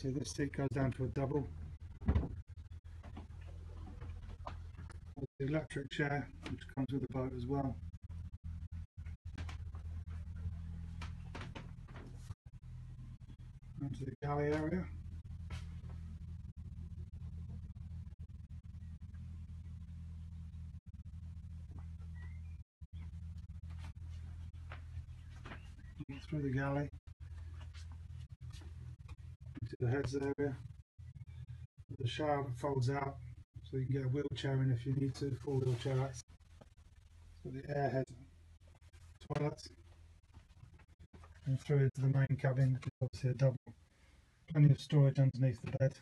Obviously this seat goes down to a double. The electric chair, which comes with the boat as well. Onto the galley area. Through the galley into the heads area. The shower folds out, so you can get a wheelchair in if you need to, 4-wheel chair access. So the airhead toilet, and through into the main cabin, which is obviously a double. Plenty of storage underneath the bed.